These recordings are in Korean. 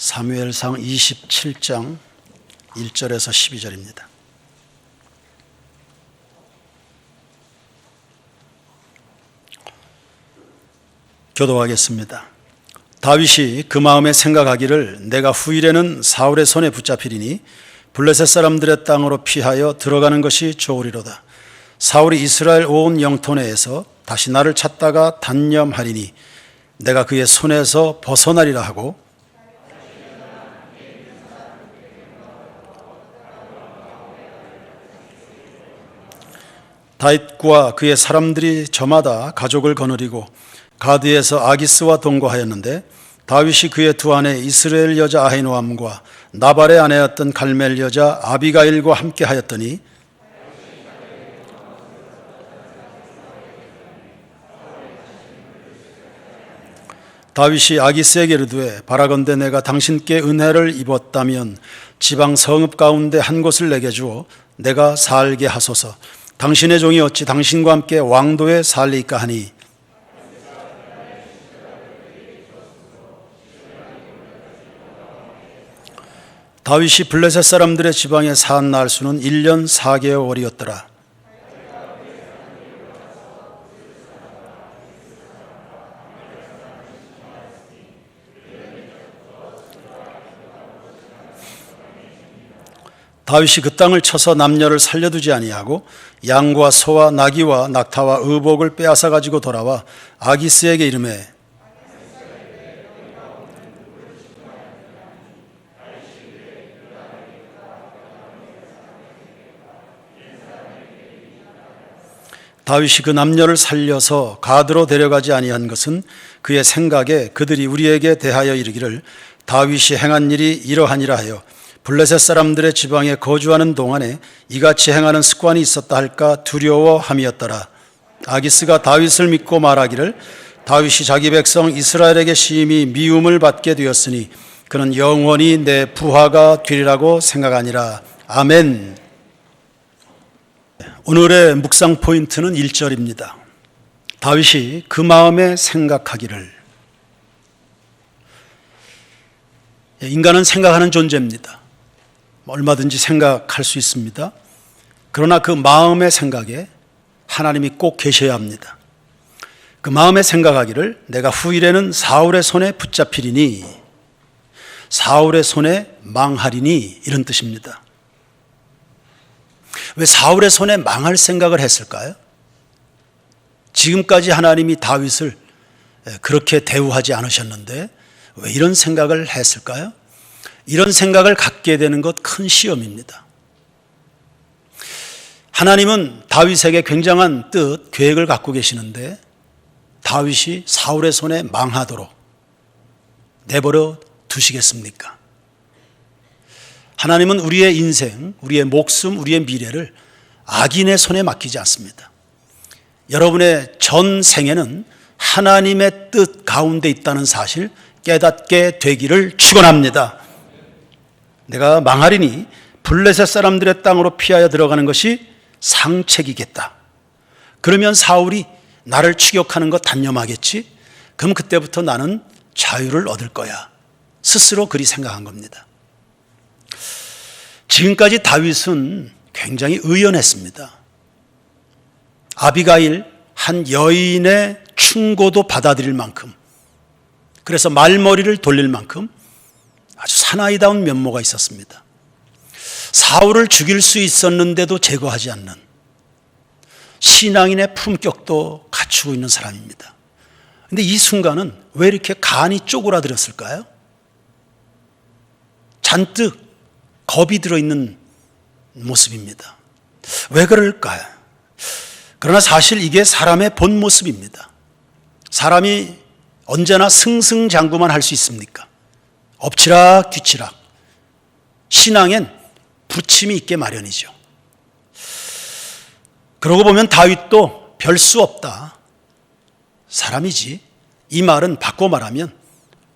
사무엘상 27장 1절에서 12절입니다. 교도하겠습니다. 다윗이 그 마음에 생각하기를 내가 후일에는 사울의 손에 붙잡히리니 블레셋 사람들의 땅으로 피하여 들어가는 것이 좋으리로다. 사울이 이스라엘 온 영토 내에서 다시 나를 찾다가 단념하리니 내가 그의 손에서 벗어나리라 하고, 다윗과 그의 사람들이 저마다 가족을 거느리고 가드에서 아기스와 동거하였는데, 다윗이 그의 두 아내 이스라엘 여자 아히노암과 나발의 아내였던 갈멜 여자 아비가일과 함께 하였더니, 다윗이 아기스에게 이르되 바라건대 내가 당신께 은혜를 입었다면 지방 성읍 가운데 한 곳을 내게 주어 내가 살게 하소서. 당신의 종이 어찌 당신과 함께 왕도에 살리까 하니, 다윗이 블레셋 사람들의 지방에 산 날 수는 1년 4개월이었더라. 다윗이 그 땅을 쳐서 남녀를 살려두지 아니하고 양과 소와 나귀와 낙타와 의복을 빼앗아 가지고 돌아와 아기스에게 이르매, 다윗이 그 남녀를 살려서 가드로 데려가지 아니한 것은 그의 생각에 그들이 우리에게 대하여 이르기를 다윗이 행한 일이 이러하니라 하여 블레셋 사람들의 지방에 거주하는 동안에 이같이 행하는 습관이 있었다 할까 두려워함이었더라. 아기스가 다윗을 믿고 말하기를 다윗이 자기 백성 이스라엘에게 심히 미움을 받게 되었으니 그는 영원히 내 부하가 되리라고 생각하니라. 아멘. 오늘의 묵상 포인트는 1절입니다. 다윗이 그 마음에 생각하기를. 인간은 생각하는 존재입니다. 얼마든지 생각할 수 있습니다. 그러나 그 마음의 생각에 하나님이 꼭 계셔야 합니다. 그 마음에 생각하기를 내가 후일에는 사울의 손에 붙잡히리니, 사울의 손에 망하리니, 이런 뜻입니다. 왜 사울의 손에 망할 생각을 했을까요? 지금까지 하나님이 다윗을 그렇게 대우하지 않으셨는데 왜 이런 생각을 했을까요? 이런 생각을 갖게 되는 것 큰 시험입니다. 하나님은 다윗에게 굉장한 뜻, 계획을 갖고 계시는데 다윗이 사울의 손에 망하도록 내버려 두시겠습니까? 하나님은 우리의 인생, 우리의 목숨, 우리의 미래를 악인의 손에 맡기지 않습니다. 여러분의 전 생에는 하나님의 뜻 가운데 있다는 사실 깨닫게 되기를 축원합니다. 내가 망하리니 블레셋 사람들의 땅으로 피하여 들어가는 것이 상책이겠다. 그러면 사울이 나를 추격하는 것 단념하겠지? 그럼 그때부터 나는 자유를 얻을 거야. 스스로 그리 생각한 겁니다. 지금까지 다윗은 굉장히 의연했습니다. 아비가일, 한 여인의 충고도 받아들일 만큼, 그래서 말머리를 돌릴 만큼 아주 사나이다운 면모가 있었습니다. 사울을 죽일 수 있었는데도 제거하지 않는 신앙인의 품격도 갖추고 있는 사람입니다. 그런데 이 순간은 왜 이렇게 간이 쪼그라들었을까요? 잔뜩 겁이 들어있는 모습입니다. 왜 그럴까요? 그러나 사실 이게 사람의 본 모습입니다. 사람이 언제나 승승장구만 할 수 있습니까? 엎치락 뒤치락. 신앙엔 부침이 있게 마련이죠. 그러고 보면 다윗도 별 수 없다. 사람이지. 이 말은 바꿔 말하면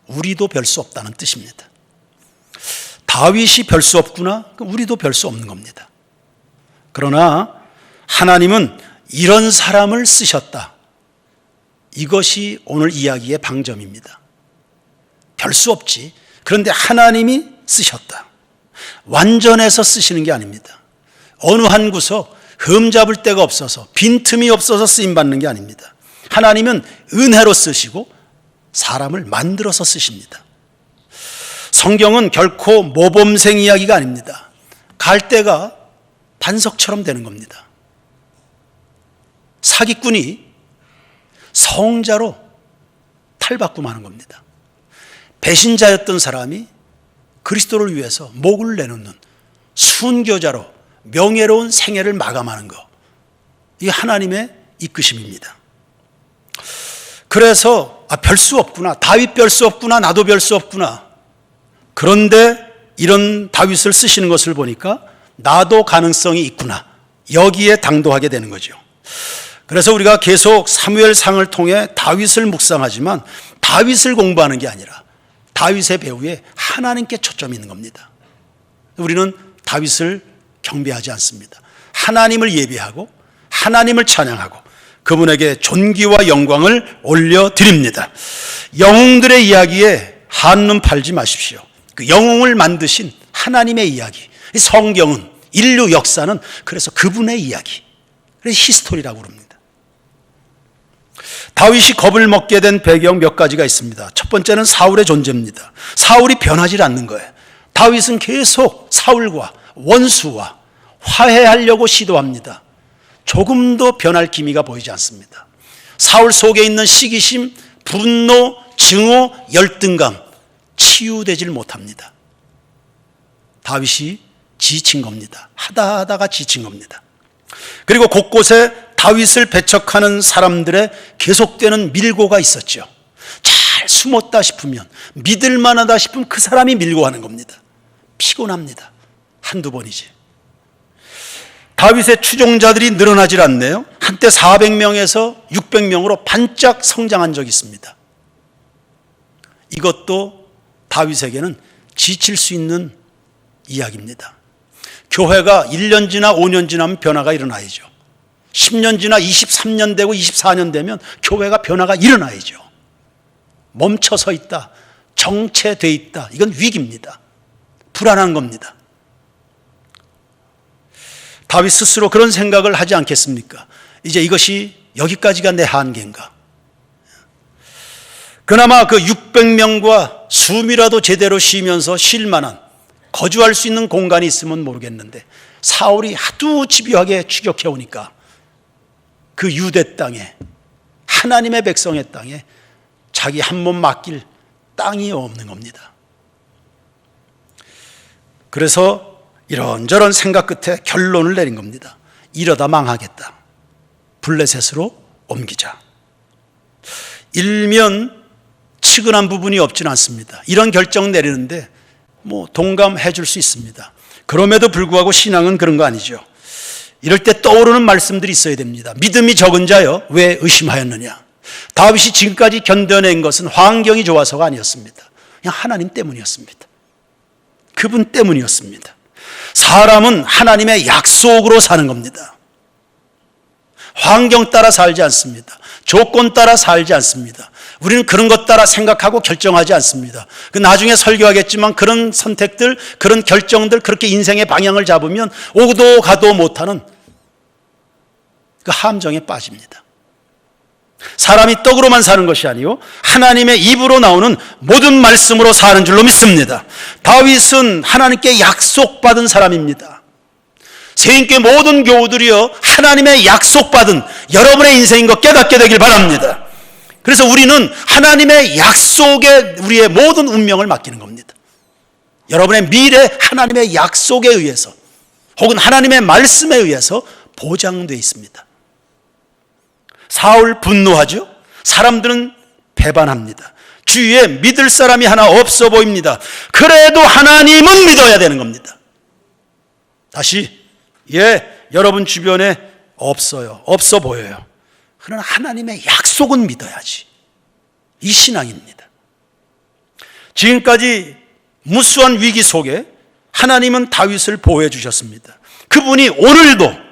우리도 별 수 없다는 뜻입니다. 다윗이 별 수 없구나? 우리도 별 수 없는 겁니다. 그러나 하나님은 이런 사람을 쓰셨다. 이것이 오늘 이야기의 방점입니다. 별 수 없지. 그런데 하나님이 쓰셨다. 완전해서 쓰시는 게 아닙니다. 어느 한 구석 흠잡을 데가 없어서, 빈틈이 없어서 쓰임받는 게 아닙니다. 하나님은 은혜로 쓰시고 사람을 만들어서 쓰십니다. 성경은 결코 모범생 이야기가 아닙니다. 갈대가 반석처럼 되는 겁니다. 사기꾼이 성자로 탈바꿈하는 겁니다. 배신자였던 사람이 그리스도를 위해서 목을 내놓는 순교자로 명예로운 생애를 마감하는 것, 이게 하나님의 이끄심입니다. 그래서 별 수 없구나, 다윗 별 수 없구나, 나도 별 수 없구나. 그런데 이런 다윗을 쓰시는 것을 보니까 나도 가능성이 있구나, 여기에 당도하게 되는 거죠. 그래서 우리가 계속 사무엘상을 통해 다윗을 묵상하지만 다윗을 공부하는 게 아니라 다윗의 배후에 하나님께 초점이 있는 겁니다. 우리는 다윗을 경배하지 않습니다. 하나님을 예배하고 하나님을 찬양하고 그분에게 존귀와 영광을 올려드립니다. 영웅들의 이야기에 한눈 팔지 마십시오. 그 영웅을 만드신 하나님의 이야기, 성경은, 인류 역사는 그래서 그분의 이야기, 그래서 히스토리라고 부릅니다. 다윗이 겁을 먹게 된 배경 몇 가지가 있습니다. 첫 번째는 사울의 존재입니다. 사울이 변하지 않는 거예요. 다윗은 계속 사울과 원수와 화해하려고 시도합니다. 조금도 변할 기미가 보이지 않습니다. 사울 속에 있는 시기심, 분노, 증오, 열등감 치유되질 못합니다. 다윗이 지친 겁니다. 하다가 지친 겁니다. 그리고 곳곳에 다윗을 배척하는 사람들의 계속되는 밀고가 있었죠. 잘 숨었다 싶으면, 믿을 만하다 싶으면 그 사람이 밀고 가는 겁니다. 피곤합니다. 한두 번이지. 다윗의 추종자들이 늘어나질 않네요. 한때 400명에서 600명으로 반짝 성장한 적이 있습니다. 이것도 다윗에게는 지칠 수 있는 이야기입니다. 교회가 1년 지나 5년 지나면 변화가 일어나야죠. 10년 지나 23년 되고 24년 되면 교회가 변화가 일어나야죠. 멈춰서 있다, 정체돼 있다, 이건 위기입니다. 불안한 겁니다. 다윗 스스로 그런 생각을 하지 않겠습니까? 이제 이것이 여기까지가 내 한계인가? 그나마 그 600명과 숨이라도 제대로 쉬면서 쉴 만한, 거주할 수 있는 공간이 있으면 모르겠는데 사울이 하도 집요하게 추격해 오니까 그 유대 땅에, 하나님의 백성의 땅에 자기 한 몸 맡길 땅이 없는 겁니다. 그래서 이런저런 생각 끝에 결론을 내린 겁니다. 이러다 망하겠다. 블레셋으로 옮기자. 일면 측은한 부분이 없지는 않습니다. 이런 결정 내리는데 동감해 줄 수 있습니다. 그럼에도 불구하고 신앙은 그런 거 아니죠. 이럴 때 떠오르는 말씀들이 있어야 됩니다. 믿음이 적은 자여 왜 의심하였느냐. 다윗이 지금까지 견뎌낸 것은 환경이 좋아서가 아니었습니다. 그냥 하나님 때문이었습니다. 그분 때문이었습니다. 사람은 하나님의 약속으로 사는 겁니다. 환경 따라 살지 않습니다. 조건 따라 살지 않습니다. 우리는 그런 것 따라 생각하고 결정하지 않습니다. 나중에 설교하겠지만 그런 선택들, 그런 결정들, 그렇게 인생의 방향을 잡으면 오도 가도 못하는 그 함정에 빠집니다. 사람이 떡으로만 사는 것이 아니요 하나님의 입으로 나오는 모든 말씀으로 사는 줄로 믿습니다. 다윗은 하나님께 약속받은 사람입니다. 세인교회 모든 교우들이요 하나님의 약속받은 여러분의 인생인 것 깨닫게 되길 바랍니다. 그래서 우리는 하나님의 약속에 우리의 모든 운명을 맡기는 겁니다. 여러분의 미래 하나님의 약속에 의해서 혹은 하나님의 말씀에 의해서 보장되어 있습니다. 사울 분노하죠. 사람들은 배반합니다. 주위에 믿을 사람이 하나 없어 보입니다. 그래도 하나님은 믿어야 되는 겁니다. 다시 여러분 주변에 없어요. 없어 보여요. 그러나 하나님의 약속은 믿어야지. 이 신앙입니다. 지금까지 무수한 위기 속에 하나님은 다윗을 보호해 주셨습니다. 그분이 오늘도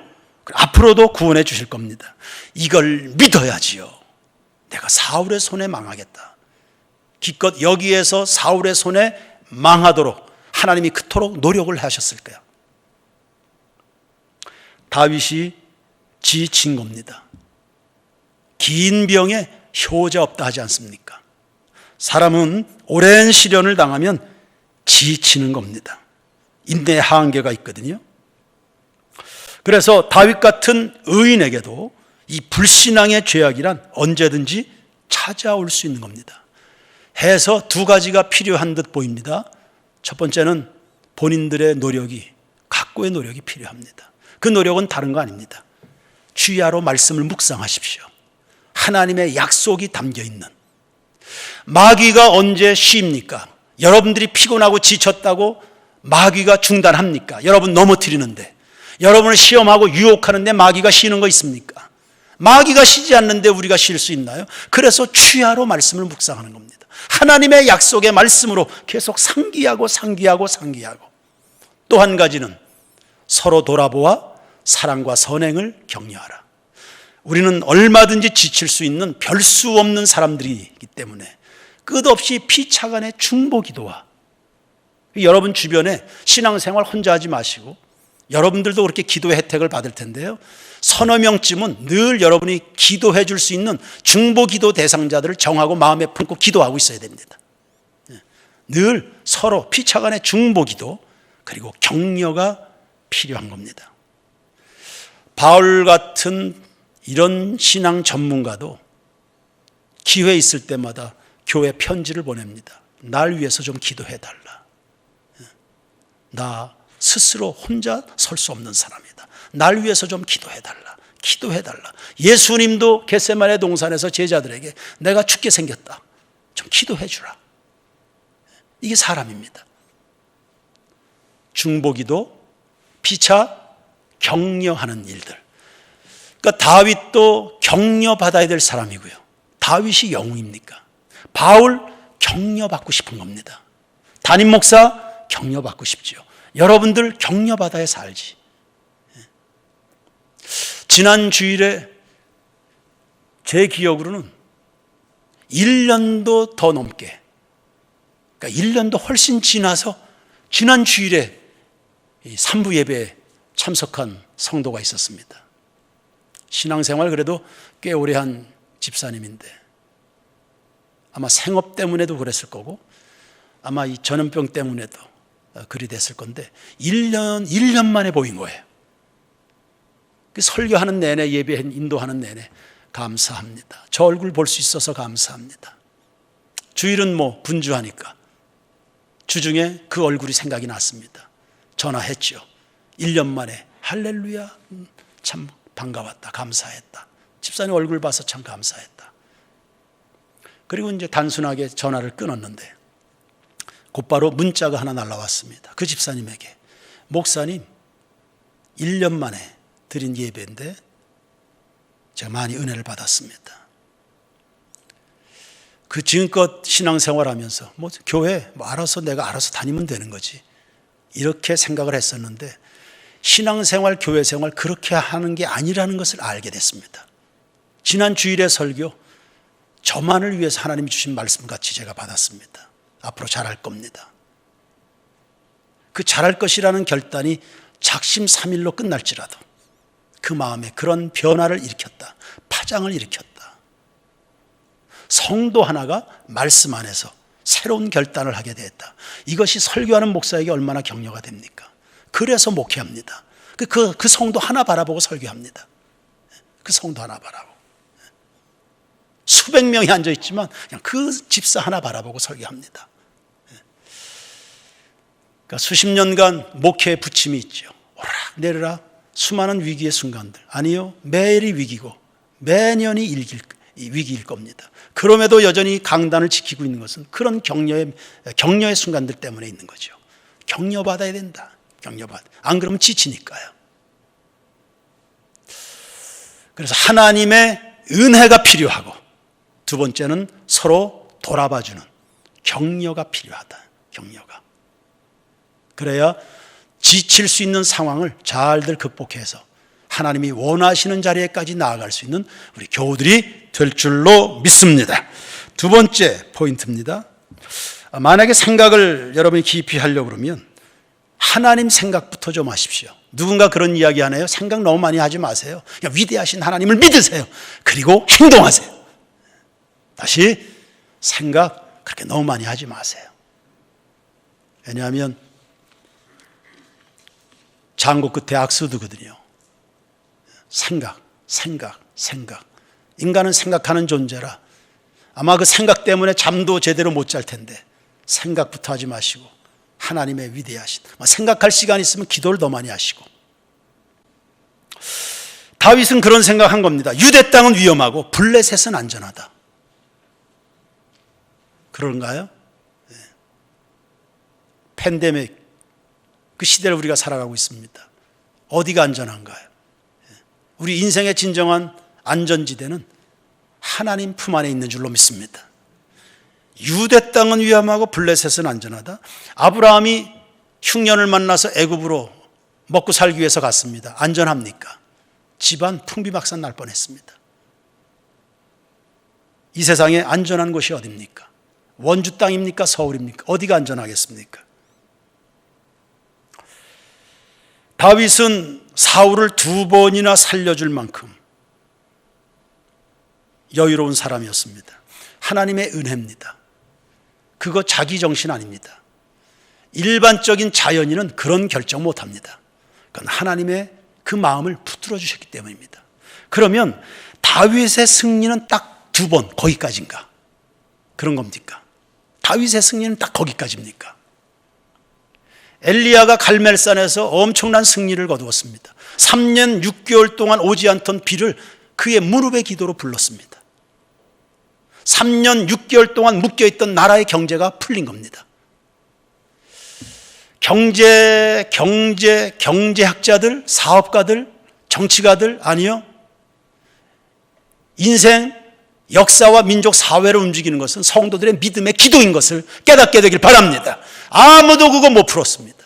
앞으로도 구원해 주실 겁니다. 이걸 믿어야지요. 내가 사울의 손에 망하겠다. 기껏 여기에서 사울의 손에 망하도록 하나님이 그토록 노력을 하셨을까요? 다윗이 지친 겁니다. 긴 병에 효자 없다 하지 않습니까? 사람은 오랜 시련을 당하면 지치는 겁니다. 인내의 한계가 있거든요. 그래서 다윗 같은 의인에게도 이 불신앙의 죄악이란 언제든지 찾아올 수 있는 겁니다. 해서 두 가지가 필요한 듯 보입니다. 첫 번째는 본인들의 노력이, 각고의 노력이 필요합니다. 그 노력은 다른 거 아닙니다. 주야로 말씀을 묵상하십시오. 하나님의 약속이 담겨있는, 마귀가 언제 쉽니까? 여러분들이 피곤하고 지쳤다고 마귀가 중단합니까? 여러분 넘어뜨리는데, 여러분을 시험하고 유혹하는데 마귀가 쉬는 거 있습니까? 마귀가 쉬지 않는데 우리가 쉴 수 있나요? 그래서 주야로 말씀을 묵상하는 겁니다. 하나님의 약속의 말씀으로 계속 상기하고 상기하고 상기하고, 또 한 가지는 서로 돌아보아 사랑과 선행을 격려하라. 우리는 얼마든지 지칠 수 있는 별 수 없는 사람들이기 때문에 끝없이 피차간의 중보기도와, 여러분 주변에 신앙생활 혼자 하지 마시고 여러분들도 그렇게 기도의 혜택을 받을 텐데요, 서너 명쯤은 늘 여러분이 기도해 줄 수 있는 중보기도 대상자들을 정하고 마음에 품고 기도하고 있어야 됩니다. 늘 서로 피차간의 중보기도, 그리고 격려가 필요한 겁니다. 바울 같은 이런 신앙 전문가도 기회 있을 때마다 교회 편지를 보냅니다. 날 위해서 좀 기도해 달라. 나 스스로 혼자 설 수 없는 사람이다. 날 위해서 좀 기도해 달라. 기도해 달라. 예수님도 겟세마네 동산에서 제자들에게 내가 죽게 생겼다, 좀 기도해 주라. 이게 사람입니다. 중보기도, 피차 격려하는 일들. 그러니까 다윗도 격려받아야 될 사람이고요. 다윗이 영웅입니까? 바울 격려받고 싶은 겁니다. 담임 목사 격려받고 싶지요. 여러분들 격려받아야 살지. 지난 주일에 제 기억으로는 1년도 더 넘게, 그러니까 1년도 훨씬 지나서 지난 주일에 3부 예배에 참석한 성도가 있었습니다. 신앙생활 그래도 꽤 오래 한 집사님인데 아마 생업 때문에도 그랬을 거고 아마 이 전염병 때문에도 그리 됐을 건데 1년 만에 보인 거예요. 그 설교하는 내내, 예배 인도하는 내내 감사합니다. 저 얼굴 볼 수 있어서 감사합니다. 주일은 뭐 분주하니까 주중에 그 얼굴이 생각이 났습니다. 전화했죠. 1년 만에 할렐루야, 참 반가웠다, 감사했다. 집사님 얼굴 봐서 참 감사했다. 그리고 이제 단순하게 전화를 끊었는데 곧바로 문자가 하나 날라왔습니다. 그 집사님에게, 목사님 1년 만에 드린 예배인데 제가 많이 은혜를 받았습니다. 그 지금껏 신앙생활하면서 뭐 교회 뭐 내가 알아서 다니면 되는 거지, 이렇게 생각을 했었는데 신앙생활, 교회생활 그렇게 하는 게 아니라는 것을 알게 됐습니다. 지난 주일의 설교, 저만을 위해서 하나님이 주신 말씀같이 제가 받았습니다. 앞으로 잘할 겁니다. 그 잘할 것이라는 결단이 작심삼일로 끝날지라도 그 마음에 그런 변화를 일으켰다, 파장을 일으켰다. 성도 하나가 말씀 안에서 새로운 결단을 하게 됐다. 이것이 설교하는 목사에게 얼마나 격려가 됩니까? 그래서 목회합니다. 그 성도 하나 바라보고 설교합니다. 그 성도 하나 바라보고. 수백 명이 앉아있지만 그냥 그 집사 하나 바라보고 설교합니다. 그러니까 수십 년간 목회의 부침이 있죠. 오락 내리라 수많은 위기의 순간들. 아니요, 매일이 위기고 매년이 위기일 겁니다. 그럼에도 여전히 강단을 지키고 있는 것은 그런 격려의 순간들 때문에 있는 거죠. 격려받아야 된다. 안 그러면 지치니까요. 그래서 하나님의 은혜가 필요하고, 두 번째는 서로 돌아봐주는 격려가 필요하다. 격려가. 그래야 지칠 수 있는 상황을 잘들 극복해서 하나님이 원하시는 자리에까지 나아갈 수 있는 우리 교우들이 될 줄로 믿습니다. 두 번째 포인트입니다. 만약에 생각을 여러분이 깊이 하려고 그러면 하나님 생각부터 좀 하십시오. 누군가 그런 이야기 하네요. 생각 너무 많이 하지 마세요. 그냥 위대하신 하나님을 믿으세요. 그리고 행동하세요. 다시 생각 그렇게 너무 많이 하지 마세요. 왜냐하면 장고 끝에 악수두거든요. 생각. 인간은 생각하는 존재라 아마 그 생각 때문에 잠도 제대로 못 잘 텐데 생각부터 하지 마시고 하나님의 위대하신, 생각할 시간 있으면 기도를 더 많이 하시고. 다윗은 그런 생각한 겁니다. 유대 땅은 위험하고 블레셋은 안전하다. 그런가요? 네. 팬데믹 그 시대를 우리가 살아가고 있습니다. 어디가 안전한가요? 우리 인생의 진정한 안전지대는 하나님 품 안에 있는 줄로 믿습니다. 유대 땅은 위험하고 블레셋은 안전하다. 아브라함이 흉년을 만나서 애굽으로 먹고 살기 위해서 갔습니다. 안전합니까? 집안 풍비박산 날 뻔했습니다. 이 세상에 안전한 곳이 어디입니까? 원주 땅입니까? 서울입니까? 어디가 안전하겠습니까? 다윗은 사울을 2번이나 살려줄 만큼 여유로운 사람이었습니다. 하나님의 은혜입니다. 그거 자기 정신 아닙니다. 일반적인 자연인은 그런 결정 못합니다. 그건 하나님의 그 마음을 붙들어 주셨기 때문입니다. 그러면 다윗의 승리는 딱 2번 거기까지인가? 그런 겁니까? 다윗의 승리는 딱 거기까지입니까? 엘리야가 갈멜산에서 엄청난 승리를 거두었습니다. 3년 6개월 동안 오지 않던 비를 그의 무릎의 기도로 불렀습니다. 3년 6개월 동안 묶여있던 나라의 경제가 풀린 겁니다. 경제학자들, 사업가들, 정치가들, 아니요. 인생, 역사와 민족, 사회를 움직이는 것은 성도들의 믿음의 기도인 것을 깨닫게 되길 바랍니다. 아무도 그거 못 풀었습니다.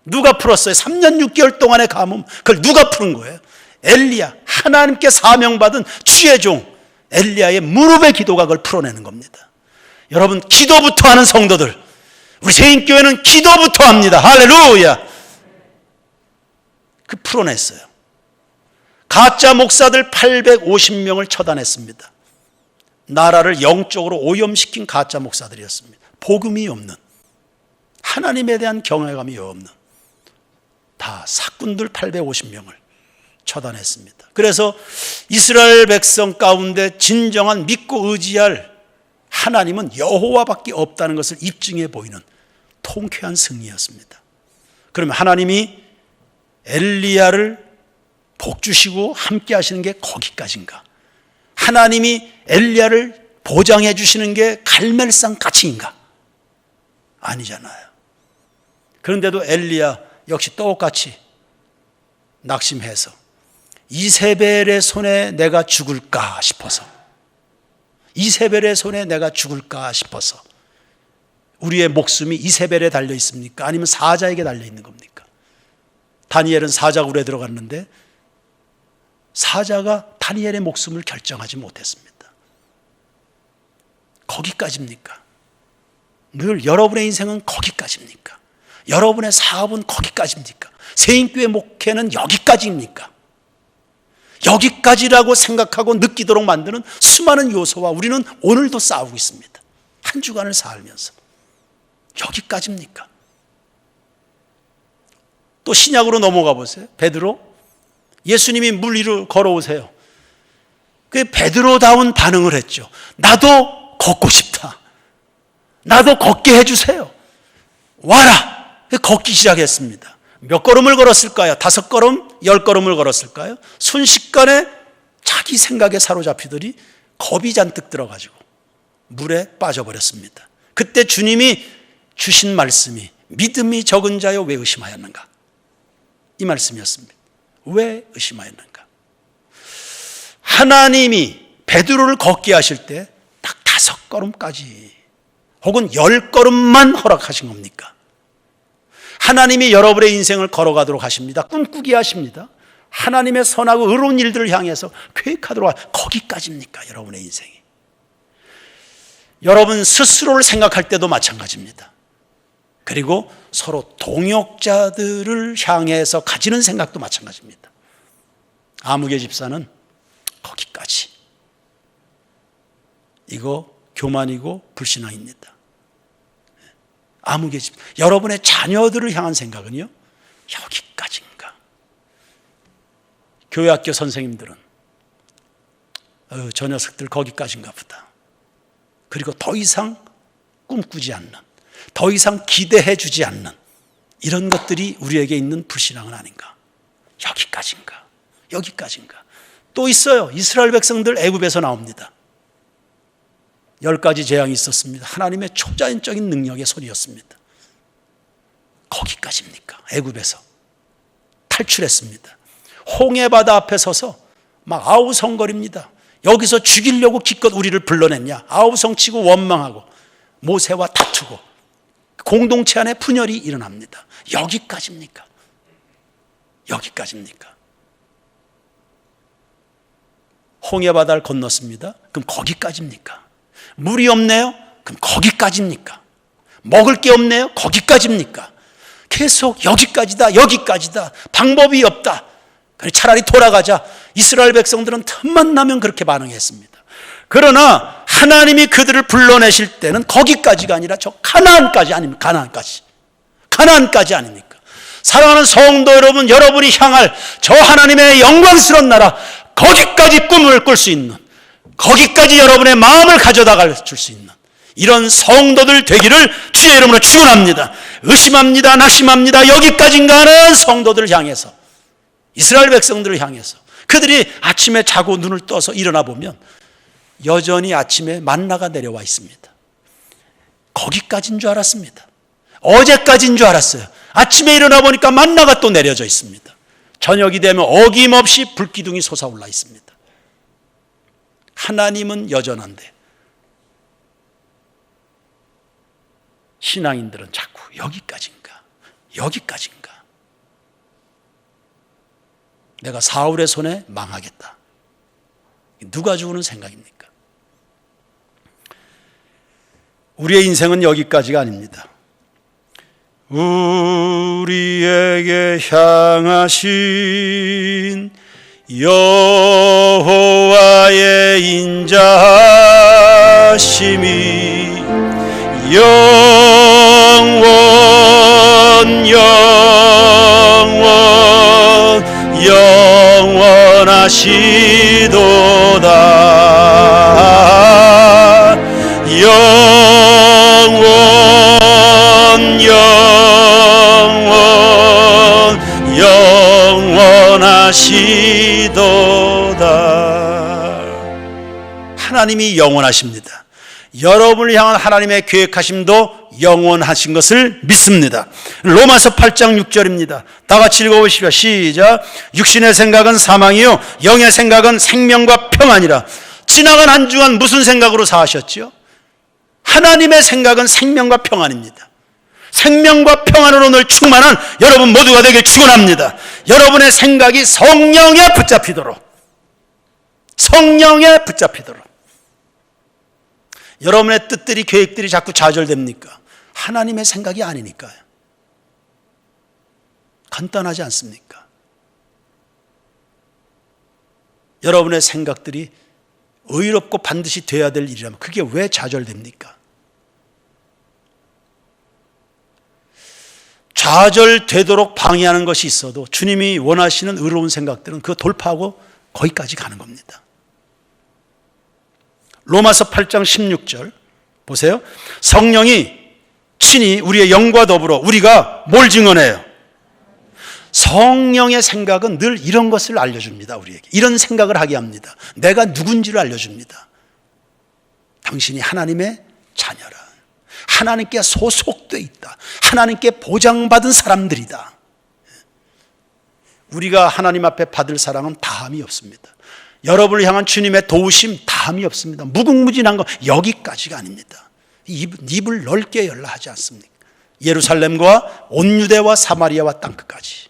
누가 풀었어요? 3년 6개월 동안의 가뭄, 그걸 누가 푸는 거예요? 엘리야, 하나님께 사명받은 주의 종 엘리야의 무릎의 기도가 그걸 풀어내는 겁니다. 여러분, 기도부터 하는 성도들, 우리 세인교회는 기도부터 합니다. 할렐루야. 그 풀어냈어요. 가짜 목사들 850명을 처단했습니다. 나라를 영적으로 오염시킨 가짜 목사들이었습니다. 복음이 없는, 하나님에 대한 경외감이 없는 다 사꾼들 850명을 처단했습니다. 그래서 이스라엘 백성 가운데 진정한 믿고 의지할 하나님은 여호와밖에 없다는 것을 입증해 보이는 통쾌한 승리였습니다. 그러면 하나님이 엘리야를 복주시고 함께 하시는 게 거기까지인가? 하나님이 엘리야를 보장해 주시는 게 갈멜산 까치인가? 아니잖아요. 그런데도 엘리야 역시 똑같이 낙심해서 이세벨의 손에 내가 죽을까 싶어서, 이세벨의 손에 내가 죽을까 싶어서. 우리의 목숨이 이세벨에 달려 있습니까? 아니면 사자에게 달려 있는 겁니까? 다니엘은 사자굴에 들어갔는데 사자가 다니엘의 목숨을 결정하지 못했습니다. 거기까지입니까? 늘 여러분의 인생은 거기까지입니까? 여러분의 사업은 거기까지입니까? 세인교회 목회는 여기까지입니까? 여기까지라고 생각하고 느끼도록 만드는 수많은 요소와 우리는 오늘도 싸우고 있습니다. 한 주간을 살면서 여기까지입니까? 또 신약으로 넘어가 보세요. 베드로, 예수님이 물 위로 걸어오세요. 그 베드로다운 반응을 했죠. 나도 걷고 싶다. 나도 걷게 해주세요. 와라. 걷기 시작했습니다. 몇 걸음을 걸었을까요? 5걸음, 10걸음을 걸었을까요? 순식간에 자기 생각에 사로잡히더니 겁이 잔뜩 들어가지고 물에 빠져버렸습니다. 그때 주님이 주신 말씀이 믿음이 적은 자여 왜 의심하였는가? 이 말씀이었습니다. 왜 의심하였는가? 하나님이 베드로를 걷게 하실 때 딱 5걸음까지 혹은 10걸음만 허락하신 겁니까? 하나님이 여러분의 인생을 걸어가도록 하십니다. 꿈꾸게 하십니다. 하나님의 선하고 의로운 일들을 향해서 계획하도록 거기까지입니까? 여러분의 인생이. 여러분 스스로를 생각할 때도 마찬가지입니다. 그리고 서로 동역자들을 향해서 가지는 생각도 마찬가지입니다. 아무개 집사는 거기까지. 이거 교만이고 불신앙입니다. 아무개 집사. 여러분의 자녀들을 향한 생각은요, 여기까지인가. 교회학교 선생님들은 저 녀석들 거기까지인가 보다. 그리고 더 이상 꿈꾸지 않는, 더 이상 기대해 주지 않는 이런 것들이 우리에게 있는 불신앙은 아닌가. 여기까지인가. 여기까지인가. 또 있어요. 이스라엘 백성들 애굽에서 나옵니다. 10가지 재앙이 있었습니다. 하나님의 초자연적인 능력의 손이었습니다. 거기까지입니까? 애굽에서 탈출했습니다. 홍해바다 앞에 서서 막 아우성거립니다. 여기서 죽이려고 기껏 우리를 불러냈냐. 아우성치고 원망하고 모세와 다투고 공동체 안에 분열이 일어납니다. 여기까지입니까? 여기까지입니까? 홍해바다를 건넜습니다. 그럼 거기까지입니까? 물이 없네요? 그럼 거기까지입니까? 먹을 게 없네요? 거기까지입니까? 계속 여기까지다, 여기까지다. 방법이 없다. 그래 차라리 돌아가자. 이스라엘 백성들은 틈만 나면 그렇게 반응했습니다. 그러나 하나님이 그들을 불러내실 때는 거기까지가 아니라 저 가나안까지 아닙니까? 가나안까지 아닙니까? 사랑하는 성도 여러분, 여러분이 향할 저 하나님의 영광스러운 나라, 거기까지 꿈을 꿀 수 있는, 거기까지 여러분의 마음을 가져다 줄 수 있는 이런 성도들 되기를 주의 이름으로 축원합니다. 의심합니다, 낙심합니다. 여기까지인가 하는 성도들을 향해서, 이스라엘 백성들을 향해서 그들이 아침에 자고 눈을 떠서 일어나 보면 여전히 아침에 만나가 내려와 있습니다. 거기까지인 줄 알았습니다. 어제까지인 줄 알았어요. 아침에 일어나 보니까 만나가 또 내려져 있습니다. 저녁이 되면 어김없이 불기둥이 솟아올라 있습니다. 하나님은 여전한데 신앙인들은 자꾸 여기까지인가, 여기까지인가. 내가 사울의 손에 망하겠다. 누가 주는 생각입니까? 우리의 인생은 여기까지가 아닙니다. 우리에게 향하신 여호와의 인자하심이 영원하시도다. 영원하시도다. 하나님이 영원하십니다. 여러분을 향한 하나님의 계획하심도 영원하신 것을 믿습니다. 로마서 8장 6절입니다. 다 같이 읽어보시죠. 시작. 육신의 생각은 사망이요 영의 생각은 생명과 평안이라. 지나간 한 주간 무슨 생각으로 사셨지요? 하나님의 생각은 생명과 평안입니다. 생명과 평안으로 늘 충만한 여러분 모두가 되길 축원합니다. 여러분의 생각이 성령에 붙잡히도록, 성령에 붙잡히도록. 여러분의 뜻들이, 계획들이 자꾸 좌절됩니까? 하나님의 생각이 아니니까요. 간단하지 않습니까? 여러분의 생각들이 의롭고 반드시 돼야 될 일이라면 그게 왜 좌절됩니까? 좌절되도록 방해하는 것이 있어도 주님이 원하시는 의로운 생각들은 그거 돌파하고 거기까지 가는 겁니다. 로마서 8장 16절 보세요. 성령이 친히 우리의 영과 더불어 우리가 뭘 증언해요? 성령의 생각은 늘 이런 것을 알려줍니다. 우리에게 이런 생각을 하게 합니다. 내가 누군지를 알려줍니다. 당신이 하나님의 자녀라. 하나님께 소속되어 있다. 하나님께 보장받은 사람들이다. 우리가 하나님 앞에 받을 사랑은 다함이 없습니다. 여러분을 향한 주님의 도우심 다함이 없습니다. 무궁무진한 거 여기까지가 아닙니다. 입을 넓게 열라 하지 않습니까? 예루살렘과 온 유대와 사마리아와 땅끝까지.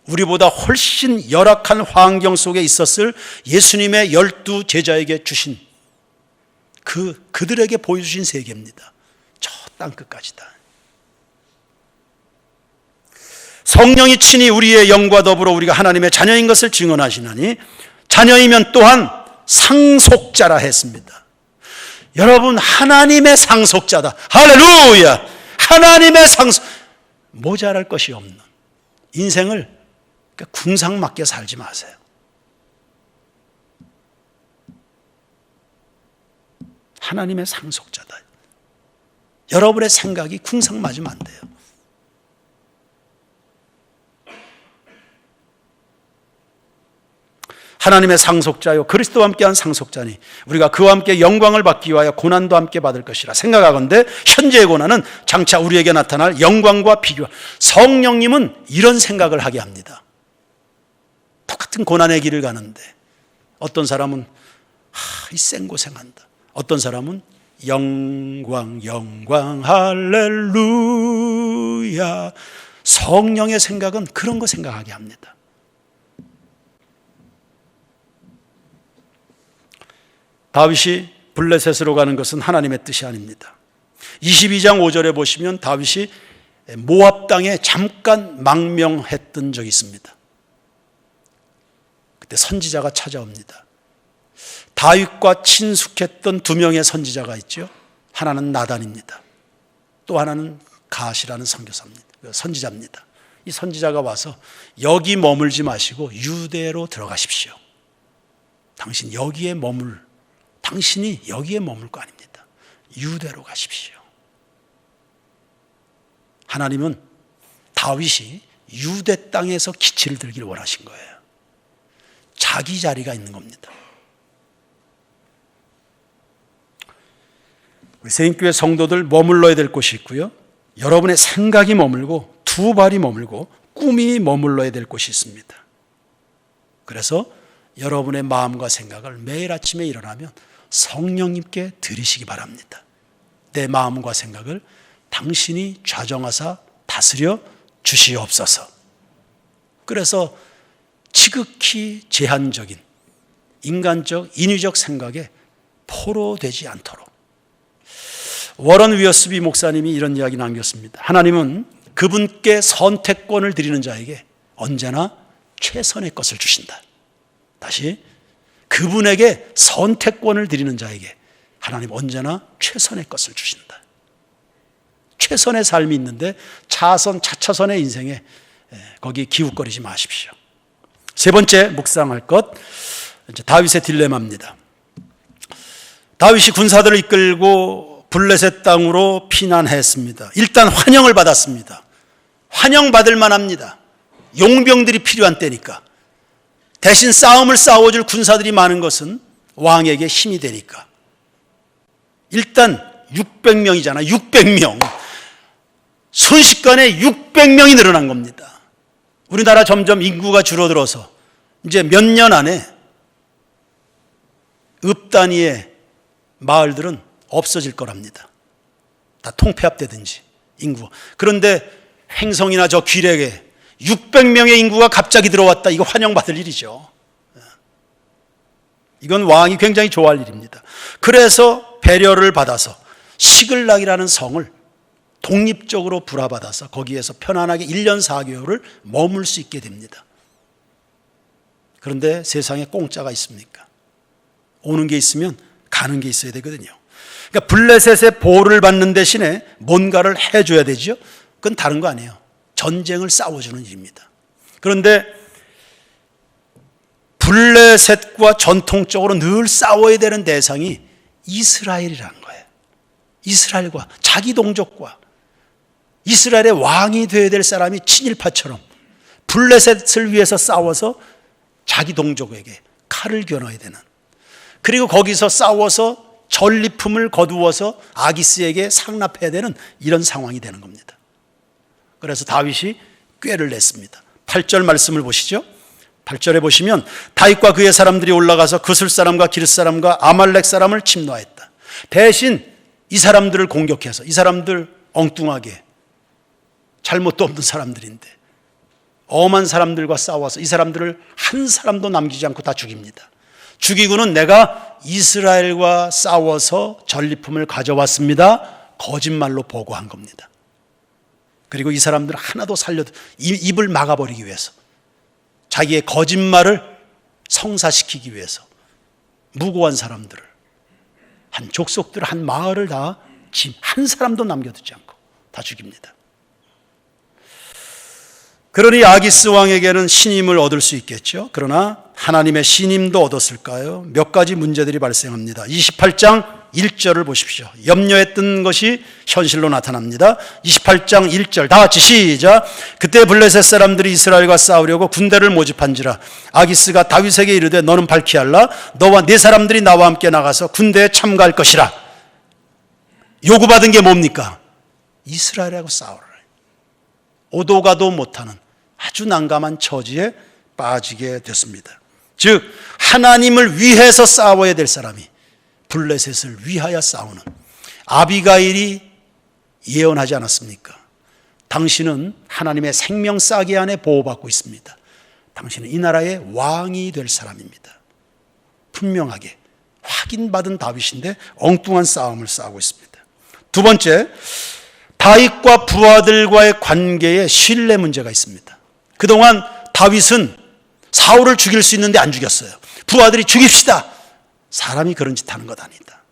우리보다 훨씬 열악한 환경 속에 있었을 예수님의 12 제자에게 주신 그들에게 보여주신 세계입니다. 저 땅끝까지 다. 성령이 친히 우리의 영과 더불어 우리가 하나님의 자녀인 것을 증언하시나니 자녀이면 또한 상속자라 했습니다. 여러분, 하나님의 상속자다. 할렐루야! 하나님의 모자랄 것이 없는 인생을 궁상맞게 살지 마세요. 하나님의 상속자다. 여러분의 생각이 궁상맞으면 안 돼요. 하나님의 상속자요 그리스도와 함께한 상속자니 우리가 그와 함께 영광을 받기 위하여 고난도 함께 받을 것이라 생각하건대 현재의 고난은 장차 우리에게 나타날 영광과 비교하. 성령님은 이런 생각을 하게 합니다. 똑같은 고난의 길을 가는데 어떤 사람은 이 생고생한다. 어떤 사람은 영광 영광 할렐루야. 성령의 생각은 그런 거 생각하게 합니다. 다윗이 블레셋으로 가는 것은 하나님의 뜻이 아닙니다. 22장 5절에 보시면 다윗이 모압 땅에 잠깐 망명했던 적이 있습니다. 그때 선지자가 찾아옵니다. 다윗과 친숙했던 두 명의 선지자가 있죠. 하나는 나단입니다. 또 하나는 갓이라는 선지자입니다. 이 선지자가 와서 여기 머물지 마시고 유대로 들어가십시오. 당신이 여기에 머물 거 아닙니다. 유대로 가십시오. 하나님은 다윗이 유대 땅에서 기치를 들기를 원하신 거예요. 자기 자리가 있는 겁니다. 우리 세인교회 성도들 머물러야 될 곳이 있고요. 여러분의 생각이 머물고 두 발이 머물고 꿈이 머물러야 될 곳이 있습니다. 그래서 여러분의 마음과 생각을 매일 아침에 일어나면 성령님께 드리시기 바랍니다. 내 마음과 생각을 당신이 좌정하사 다스려 주시옵소서. 그래서 지극히 제한적인 인간적 인위적 생각에 포로되지 않도록. 워런 위어스비 목사님이 이런 이야기 남겼습니다. 하나님은 그분께 선택권을 드리는 자에게 언제나 최선의 것을 주신다. 다시, 그분에게 선택권을 드리는 자에게 하나님 언제나 최선의 것을 주신다. 최선의 삶이 있는데 차차선의 인생에 거기 기웃거리지 마십시오. 세 번째 묵상할 것, 이제 다윗의 딜레마입니다. 다윗이 군사들을 이끌고 블레셋 땅으로 피난했습니다. 일단 환영을 받았습니다. 환영받을 만합니다. 용병들이 필요한 때니까. 대신 싸움을 싸워줄 군사들이 많은 것은 왕에게 힘이 되니까. 일단 600명이잖아. 600명. 순식간에 600명이 늘어난 겁니다. 우리나라 점점 인구가 줄어들어서 이제 몇 년 안에 읍 단위의 마을들은 없어질 거랍니다. 다 통폐합되든지 인구. 그런데 횡성이나 저 귀력에 600명의 인구가 갑자기 들어왔다. 이거 환영받을 일이죠. 이건 왕이 굉장히 좋아할 일입니다. 그래서 배려를 받아서 시글락이라는 성을 독립적으로 불화받아서 거기에서 편안하게 1년 4개월을 머물 수 있게 됩니다. 그런데 세상에 공짜가 있습니까? 오는 게 있으면 가는 게 있어야 되거든요. 그러니까 블레셋의 보호를 받는 대신에 뭔가를 해줘야 되죠. 그건 다른 거 아니에요. 전쟁을 싸워주는 일입니다. 그런데 블레셋과 전통적으로 늘 싸워야 되는 대상이 이스라엘이라는 거예요. 이스라엘과 자기 동족과 이스라엘의 왕이 되어야 될 사람이 친일파처럼 블레셋을 위해서 싸워서 자기 동족에게 칼을 겨눠야 되는, 그리고 거기서 싸워서 전리품을 거두어서 아기스에게 상납해야 되는 이런 상황이 되는 겁니다. 그래서 다윗이 꾀를 냈습니다. 8절 말씀을 보시죠. 8절에 보시면 다윗과 그의 사람들이 올라가서 그술 사람과 기르 사람과 아말렉 사람을 침노하였다. 대신 이 사람들을 공격해서, 이 사람들 엉뚱하게 잘못도 없는 사람들인데 엄한 사람들과 싸워서 이 사람들을 한 사람도 남기지 않고 다 죽입니다. 죽이고는 내가 이스라엘과 싸워서 전리품을 가져왔습니다. 거짓말로 보고한 겁니다. 그리고 이 사람들은 하나도 입을 막아버리기 위해서, 자기의 거짓말을 성사시키기 위해서 무고한 사람들을, 한 족속들, 한 마을을 다 한 사람도 남겨두지 않고 다 죽입니다. 그러니 아기스 왕에게는 신임을 얻을 수 있겠죠. 그러나 하나님의 신임도 얻었을까요? 몇 가지 문제들이 발생합니다. 28장 1절을 보십시오. 염려했던 것이 현실로 나타납니다. 28장 1절 다 같이 시작. 그때 블레셋 사람들이 이스라엘과 싸우려고 군대를 모집한지라 아기스가 다윗에게 이르되 너는 발키알라 너와 네 사람들이 나와 함께 나가서 군대에 참가할 것이라. 요구받은 게 뭡니까? 이스라엘하고 싸우라. 오도 가도 못하는 아주 난감한 처지에 빠지게 됐습니다. 즉 하나님을 위해서 싸워야 될 사람이 블레셋을 위하여 싸우는, 아비가일이 예언하지 않았습니까? 당신은 하나님의 생명싸개 안에 보호받고 있습니다. 당신은 이 나라의 왕이 될 사람입니다. 분명하게 확인받은 다윗인데 엉뚱한 싸움을 싸우고 있습니다. 두 번째, 다윗과 부하들과의 관계에 신뢰 문제가 있습니다. 그동안 다윗은 사울을 죽일 수 있는데 안 죽였어요. 부하들이 죽입시다. 사람이 그런 짓 하는 것 아니다.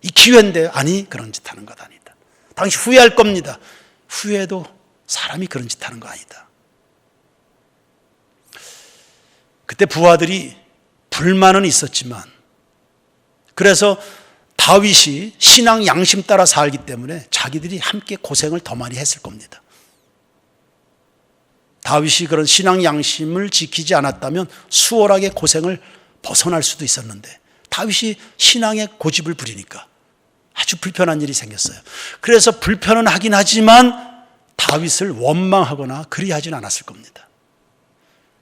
이 기회인데, 아니 그런 짓 하는 것 아니다. 당신 후회할 겁니다. 후회도 사람이 그런 짓 하는 거 아니다. 그때 부하들이 불만은 있었지만, 그래서 다윗이 신앙 양심 따라 살기 때문에 자기들이 함께 고생을 더 많이 했을 겁니다. 다윗이 그런 신앙 양심을 지키지 않았다면 수월하게 고생을 벗어날 수도 있었는데, 다윗이 신앙의 고집을 부리니까 아주 불편한 일이 생겼어요. 그래서 불편은 하긴 하지만 다윗을 원망하거나 그리하진 않았을 겁니다.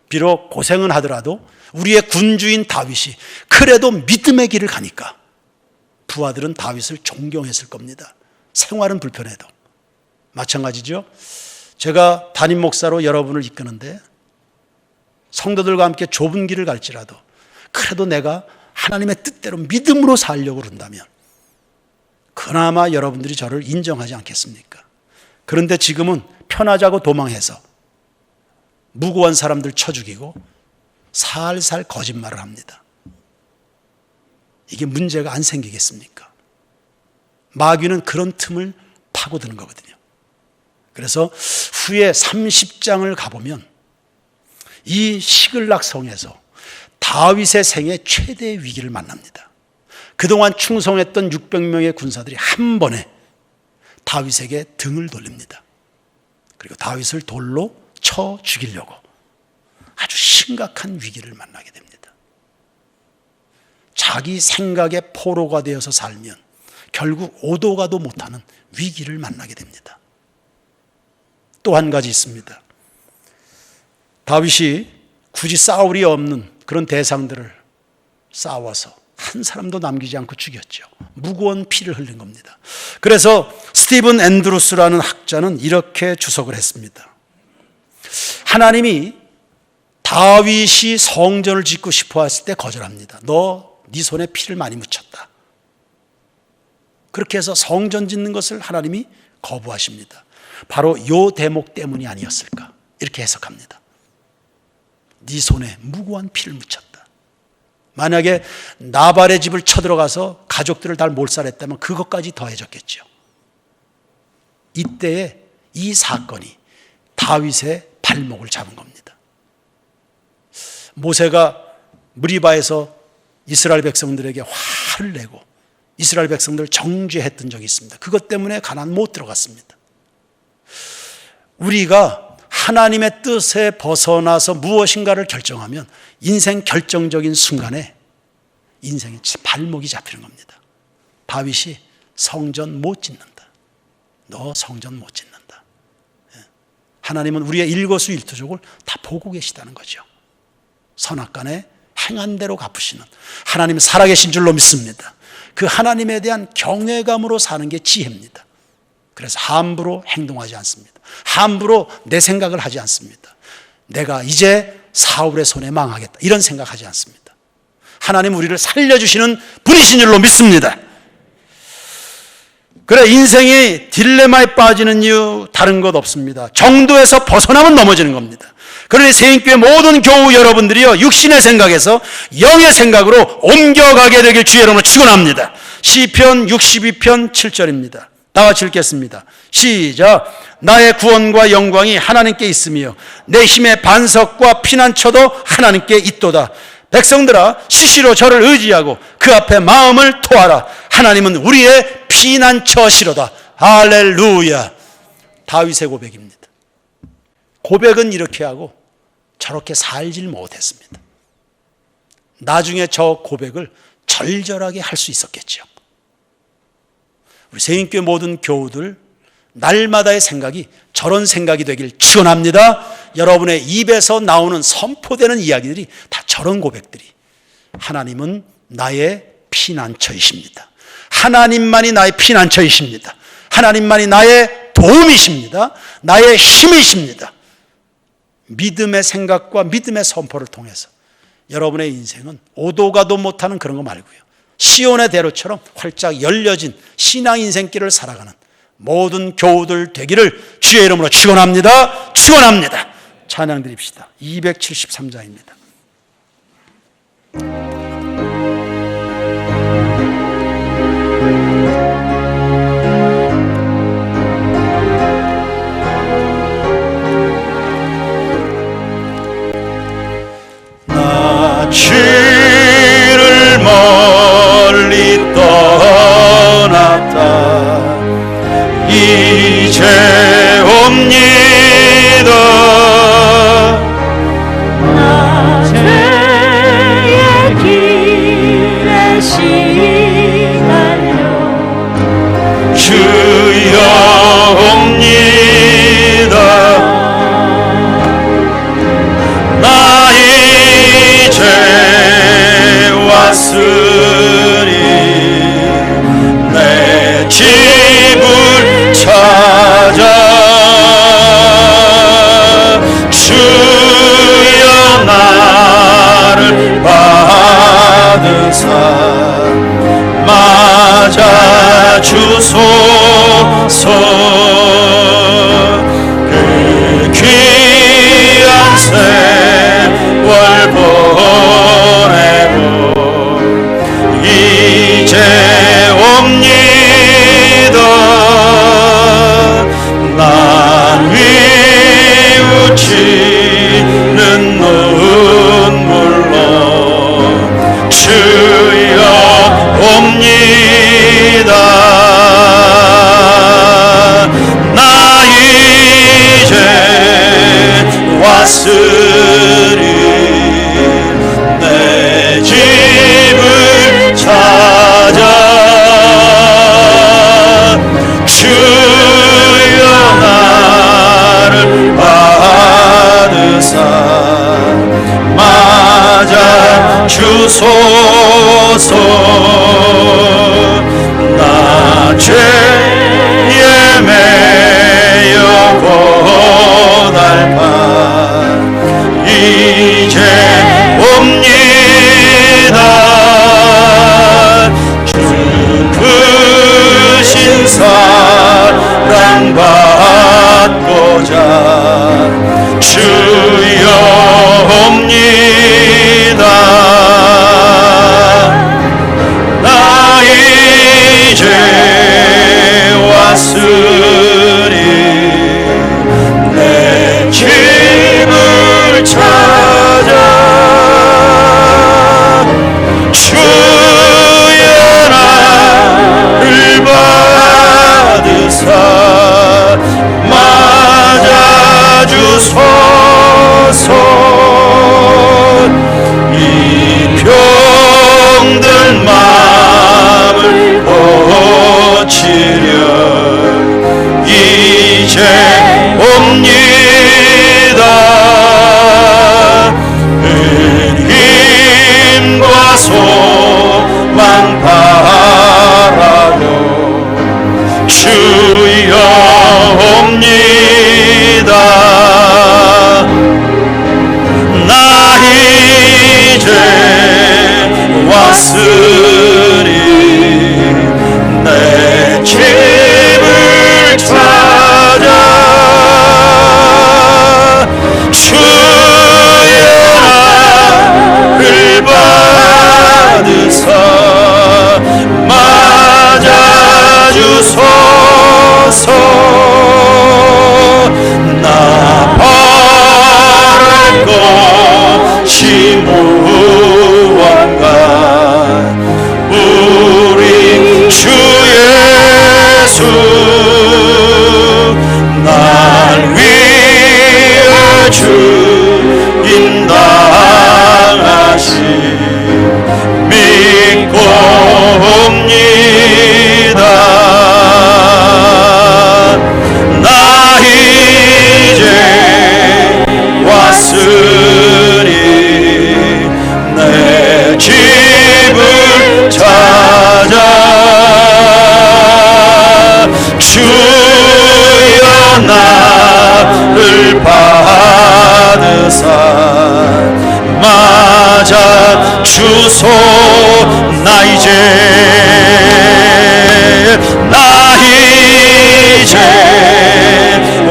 비록 고생은 하더라도 우리의 군주인 다윗이 그래도 믿음의 길을 가니까 부하들은 다윗을 존경했을 겁니다. 생활은 불편해도. 마찬가지죠. 제가 담임 목사로 여러분을 이끄는데 성도들과 함께 좁은 길을 갈지라도 그래도 내가 하나님의 뜻대로 믿음으로 살려고 그런다면 그나마 여러분들이 저를 인정하지 않겠습니까? 그런데 지금은 편하자고 도망해서 무고한 사람들 쳐 죽이고 살살 거짓말을 합니다. 이게 문제가 안 생기겠습니까? 마귀는 그런 틈을 파고드는 거거든요. 그래서 후에 30장을 가보면 이 시글락 성에서 다윗의 생애 최대의 위기를 만납니다. 그동안 충성했던 600명의 군사들이 한 번에 다윗에게 등을 돌립니다. 그리고 다윗을 돌로 쳐 죽이려고 아주 심각한 위기를 만나게 됩니다. 자기 생각의 포로가 되어서 살면 결국 오도 가도 못하는 위기를 만나게 됩니다. 또 한 가지 있습니다. 다윗이 굳이 싸울이 없는 그런 대상들을 싸워서 한 사람도 남기지 않고 죽였죠. 무고한 피를 흘린 겁니다. 그래서 스티븐 앤드루스라는 학자는 이렇게 주석을 했습니다. 하나님이 다윗이 성전을 짓고 싶어 했을 때 거절합니다. 너 네 손에 피를 많이 묻혔다. 그렇게 해서 성전 짓는 것을 하나님이 거부하십니다. 바로 이 대목 때문이 아니었을까, 이렇게 해석합니다. 네 손에 무고한 피를 묻혔다. 만약에 나발의 집을 쳐들어가서 가족들을 다 몰살했다면 그것까지 더해졌겠죠. 이때에 이 사건이 다윗의 발목을 잡은 겁니다. 모세가 무리바에서 이스라엘 백성들에게 화를 내고 이스라엘 백성들을 정죄했던 적이 있습니다. 그것 때문에 가나안 못 들어갔습니다. 우리가 하나님의 뜻에 벗어나서 무엇인가를 결정하면 인생 결정적인 순간에 인생의 발목이 잡히는 겁니다. 다윗이 성전 못 짓는다. 너 성전 못 짓는다. 하나님은 우리의 일거수일투족을 다 보고 계시다는 거죠. 선악간에 행한 대로 갚으시는 하나님 살아계신 줄로 믿습니다. 그 하나님에 대한 경외감으로 사는 게 지혜입니다. 그래서 함부로 행동하지 않습니다. 함부로 내 생각을 하지 않습니다. 내가 이제 사울의 손에 망하겠다 이런 생각하지 않습니다. 하나님 우리를 살려주시는 분이신 줄로 믿습니다. 그래, 인생이 딜레마에 빠지는 이유 다른 것 없습니다. 정도에서 벗어나면 넘어지는 겁니다. 그러니 세인교회 모든 교우 여러분들이요, 육신의 생각에서 영의 생각으로 옮겨가게 되길 주의 이름으로 축원합니다. 시편 62편 7절입니다. 다 같이 읽겠습니다. 시작. 나의 구원과 영광이 하나님께 있으며 내 힘의 반석과 피난처도 하나님께 있도다. 백성들아, 시시로 저를 의지하고 그 앞에 마음을 토하라. 하나님은 우리의 피난처시로다. 할렐루야. 다윗의 고백입니다. 고백은 이렇게 하고 저렇게 살질 못했습니다. 나중에 저 고백을 절절하게 할 수 있었겠죠. 우리 세인교회 모든 교우들 날마다의 생각이 저런 생각이 되길 축원합니다. 여러분의 입에서 나오는 선포되는 이야기들이 다 저런 고백들이, 하나님은 나의 피난처이십니다. 하나님만이 나의 피난처이십니다. 하나님만이 나의 도움이십니다. 나의 힘이십니다. 믿음의 생각과 믿음의 선포를 통해서 여러분의 인생은 오도 가도 못하는 그런 거 말고요, 시온의 대로처럼 활짝 열려진 신앙 인생길을 살아가는 모든 교우들 되기를 주의 이름으로 축원합니다. 축원합니다. 찬양 드립시다. 273장입니다. 나 주를 멀리 떠났다 이제 옵니다. 나 죄의 길에 시달려 주여 옵니다. 나 이제 왔으니 내 집을 찾아 주여 나를 받으사 맞아 주소서. 그 귀한 세월 보내고 이제 옵니다. 난 뉘우치는 눈물로 주여 옵니다. 나 이제 왔으니 내 집을 찾아 주여 나를 받으사 맞아 주소서. 나 죄에 매여 고달파 이제 옵니다. 주 크신 사랑 받고자 주여 옵니다. 나 이제 왔으니 내 집을 찾아 주여 나를 받으사 맞아 주소서. 이 병든 마음을 고치려 이제 옵니다. 은힘과 소망 바라고 주여 옵니다. 나 이제 주소. 나 이제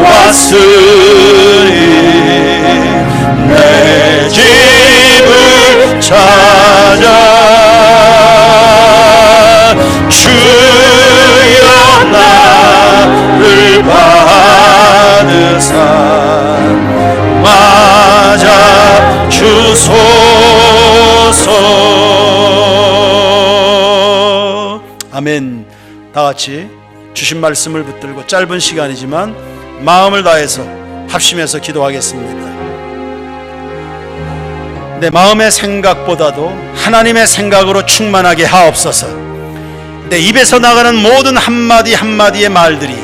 왔으니 내 집을 찾아. 주여 나를 받으사 맞아 주소서. 아멘. 다 같이 주신 말씀을 붙들고 짧은 시간이지만 마음을 다해서 합심해서 기도하겠습니다. 내 마음의 생각보다도 하나님의 생각으로 충만하게 하옵소서. 내 입에서 나가는 모든 한마디 한마디의 말들이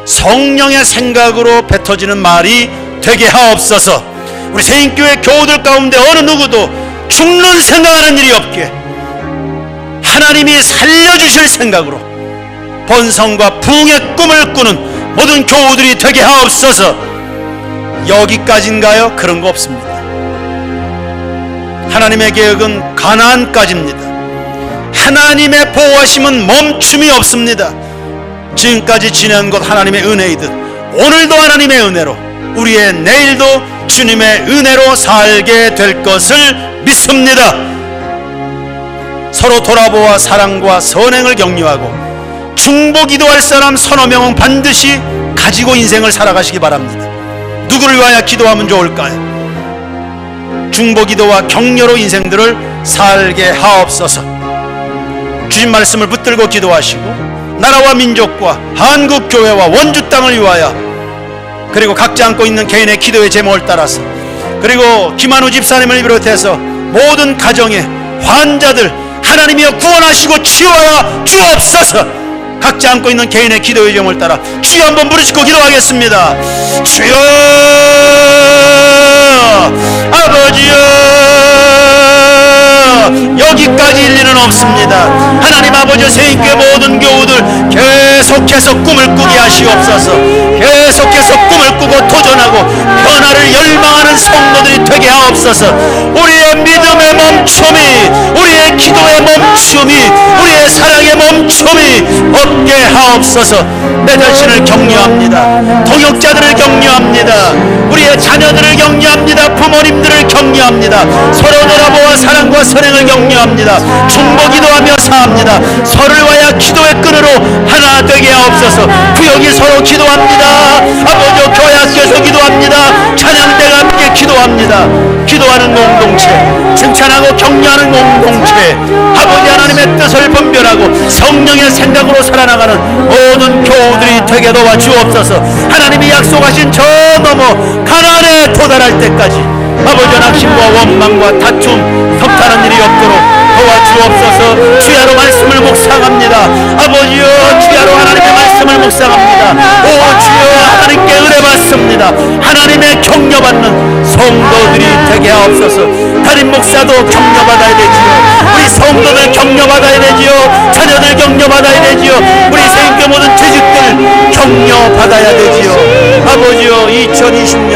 성령의 생각으로 뱉어지는 말이 되게 하옵소서. 우리 새인교회 교우들 가운데 어느 누구도 죽는 생각하는 일이 없게 하나님이 살려주실 생각으로 번성과 부흥의 꿈을 꾸는 모든 교우들이 되게 하옵소서. 여기까지인가요? 그런 거 없습니다. 하나님의 계획은 가나안까지입니다. 하나님의 보호하심은 멈춤이 없습니다. 지금까지 지낸 것 하나님의 은혜이듯 오늘도 하나님의 은혜로, 우리의 내일도 주님의 은혜로 살게 될 것을 믿습니다. 서로 돌아보아 사랑과 선행을 격려하고 중보 기도할 사람 서너 명은 반드시 가지고 인생을 살아가시기 바랍니다. 누구를 위하여 기도하면 좋을까요? 중보 기도와 격려로 인생들을 살게 하옵소서. 주신 말씀을 붙들고 기도하시고 나라와 민족과 한국교회와 원주 땅을 위하여, 그리고 각자 안고 있는 개인의 기도의 제목을 따라서, 그리고 김한우 집사님을 비롯해서 모든 가정의 환자들 하나님이여 구원하시고 치유하여 주옵소서. 각자 안고 있는 개인의 기도의 제목을 따라 주여 한번 부르시고 기도하겠습니다. 주여, 아버지여, 여기까지 일리는 없습니다. 하나님 아버지, 새인교회 모든 교우들 계속해서 꿈을 꾸게 하시옵소서. 계속해서 꿈을 꾸고 도전하고 변화를 열망하는 성도들이 되게 하옵소서. 우리의 믿음의 멈춤이, 우리의 기도의 멈춤이, 우리의 사랑의 멈춤이 없게 하옵소서. 내 자신을 격려합니다. 동역자들을 격려합니다. 우리의 자녀들을 격려합니다. 부모님들을 격려합니다. 서로 돌아보아 사랑과 선행을 격려합니다. 중보 기도하며 사합니다. 서로를 위하여 기도의 끈으로 하나 되게 하옵소서. 구역이 서로 기도합니다. 아버지, 교회 학교에서 기도합니다. 찬양대가 함께 기도합니다. 기도하는 공동체, 칭찬하고 격려하는 공동체, 아버지 하나님의 뜻을 분별하고 성령의 생각으로 살아나가는 모든 교우들이 되게 도와주옵소서. 하나님이 약속하신 저 너머 가나안에 도달할 때까지 아버지 낙심과 원망과 다툼, 섭탈한 일이 없도록 도와주옵소서. 주야로 말씀을 묵상합니다. 아버지여, 주야로 하나님의 말씀을 묵상합니다. 오 주여, 하나님께 은혜 받습니다. 하나님의 격려받는 성도들이 되게 하옵소서. 담임 목사도 격려받아야 되지요. 우리 성도들 격려받아야 되지요. 자녀들 격려받아야 되지요. 우리 새인교 모든 재직들 격려받아야 되지요. 아버지여, 2020년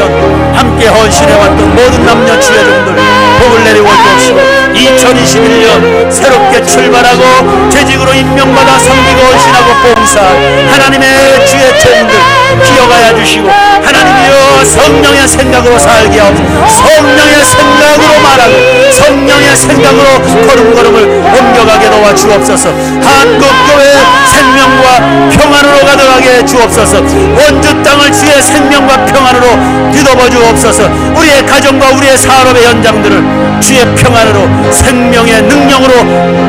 함께 헌신해왔던 모든 남녀 지혜종들 복을 내리고 주옵시고, 2021년 새롭게 출발하고 재직으로 임명받아 섬기고 헌신하고 봉사할 하나님의 주의 종들 기억하여 주시고, 하나님이여 성령의 생각으로 살게 하옵소서. 성령의 생각으로 말하고 성령의 생각으로 걸음걸음을 옮겨가게 도와주옵소서. 한국교회 생명과 평안으로 가득하게 주옵소서. 원주 땅을 주의 생명과 평안으로 뒤덮어 주옵소서. 우리의 가정과 우리의 산업의 현장들을 주의 평안으로 생명의 능력으로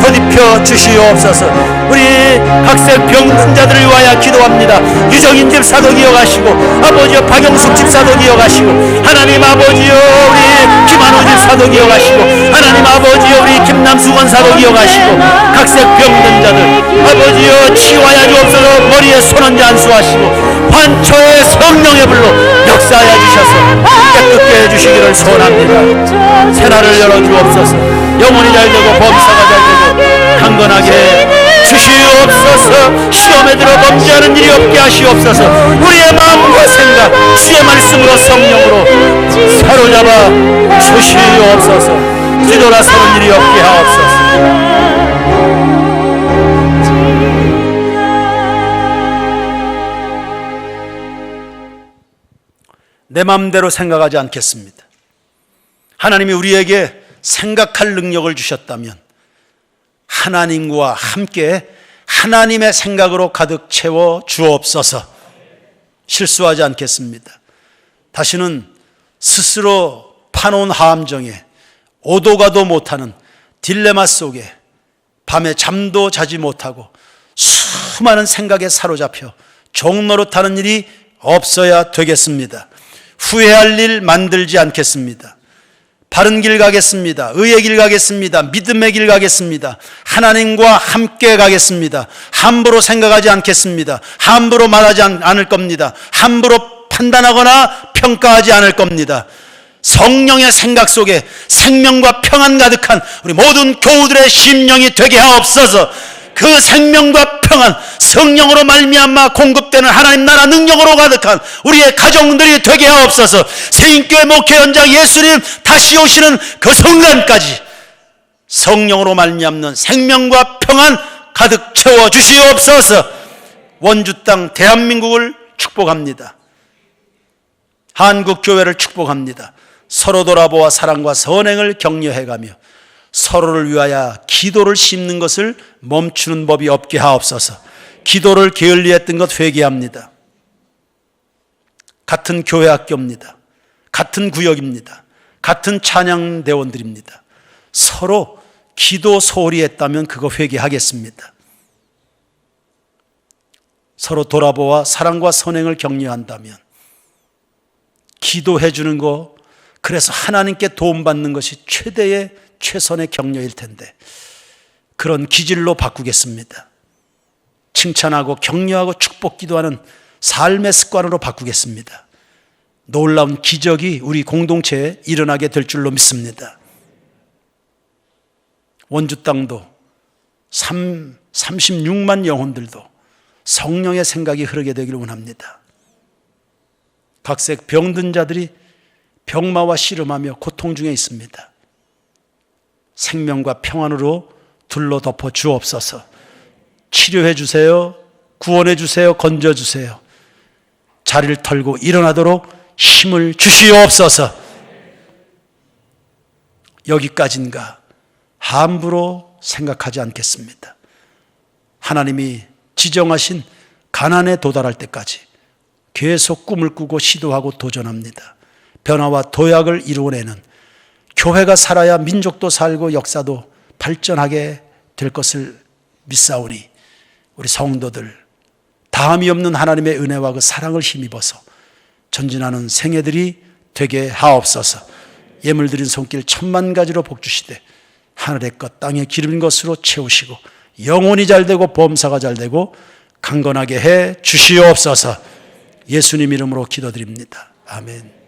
덧입혀 주시옵소서. 우리 각색 병든 자들을 위하여 기도합니다. 유정인 집사도 기억하시고, 아버지여 박영숙 집사도 기억하시고, 하나님 아버지여 우리 김한우 집사도 기억하시고, 하나님 아버지여 우리 김남수 권사도 기억하시고, 각색 병든 자들 아버지여 치유하여 주옵소서. 머리에 손 얹어 안수하시고 환초의 성령의 불로 역사하여 주셔서 깨끗게 해주시기를 소원합니다. 새날을 열어주옵소서. 영혼이 잘되고 범사가 잘되고 강건하게 주시옵소서. 시험에 들어 범죄하는 일이 없게 하시옵소서. 우리의 마음과 생각 주의 말씀으로 성령으로 사로잡아 주시옵소서. 뒤돌아서는 일이 없게 하옵소서. 내 마음대로 생각하지 않겠습니다. 하나님이 우리에게 생각할 능력을 주셨다면 하나님과 함께 하나님의 생각으로 가득 채워 주옵소서. 실수하지 않겠습니다. 다시는 스스로 파놓은 함정에 오도 가도 못하는 딜레마 속에 밤에 잠도 자지 못하고 수많은 생각에 사로잡혀 종노릇하는 일이 없어야 되겠습니다. 후회할 일 만들지 않겠습니다. 바른 길 가겠습니다. 의의 길 가겠습니다. 믿음의 길 가겠습니다. 하나님과 함께 가겠습니다. 함부로 생각하지 않겠습니다. 함부로 말하지 않을 겁니다. 함부로 판단하거나 평가하지 않을 겁니다. 성령의 생각 속에 생명과 평안 가득한 우리 모든 교우들의 심령이 되게 하옵소서. 그 생명과 평안, 성령으로 말미암아 공급되는 하나님 나라 능력으로 가득한 우리의 가정들이 되게 하옵소서. 세인교회 목회 연장 예수님 다시 오시는 그 순간까지 성령으로 말미암는 생명과 평안 가득 채워 주시옵소서. 원주 땅 대한민국을 축복합니다. 한국교회를 축복합니다. 서로 돌아보아 사랑과 선행을 격려해가며 서로를 위하여 기도를 심는 것을 멈추는 법이 없게 하옵소서. 기도를 게을리했던 것 회개합니다. 같은 교회 학교입니다. 같은 구역입니다. 같은 찬양대원들입니다. 서로 기도 소홀히 했다면 그거 회개하겠습니다. 서로 돌아보아 사랑과 선행을 격려한다면 기도해 주는 거, 그래서 하나님께 도움받는 것이 최선의 격려일 텐데 그런 기질로 바꾸겠습니다. 칭찬하고 격려하고 축복 기도하는 삶의 습관으로 바꾸겠습니다. 놀라운 기적이 우리 공동체에 일어나게 될 줄로 믿습니다. 원주 땅도 36만 영혼들도 성령의 생각이 흐르게 되기를 원합니다. 각색 병든 자들이 병마와 씨름하며 고통 중에 있습니다. 생명과 평안으로 둘러 덮어 주옵소서. 치료해 주세요. 구원해 주세요. 건져 주세요. 자리를 털고 일어나도록 힘을 주시옵소서. 여기까지인가 함부로 생각하지 않겠습니다. 하나님이 지정하신 가난에 도달할 때까지 계속 꿈을 꾸고 시도하고 도전합니다. 변화와 도약을 이루어내는 교회가 살아야 민족도 살고 역사도 발전하게 될 것을 믿사오니 우리 성도들 다함이 없는 하나님의 은혜와 그 사랑을 힘입어서 전진하는 생애들이 되게 하옵소서. 예물 드린 손길 10,000가지로 복주시되 하늘의 것 땅에 기름진 것으로 채우시고 영혼이 잘되고 범사가 잘되고 강건하게 해 주시옵소서. 예수님 이름으로 기도드립니다. 아멘.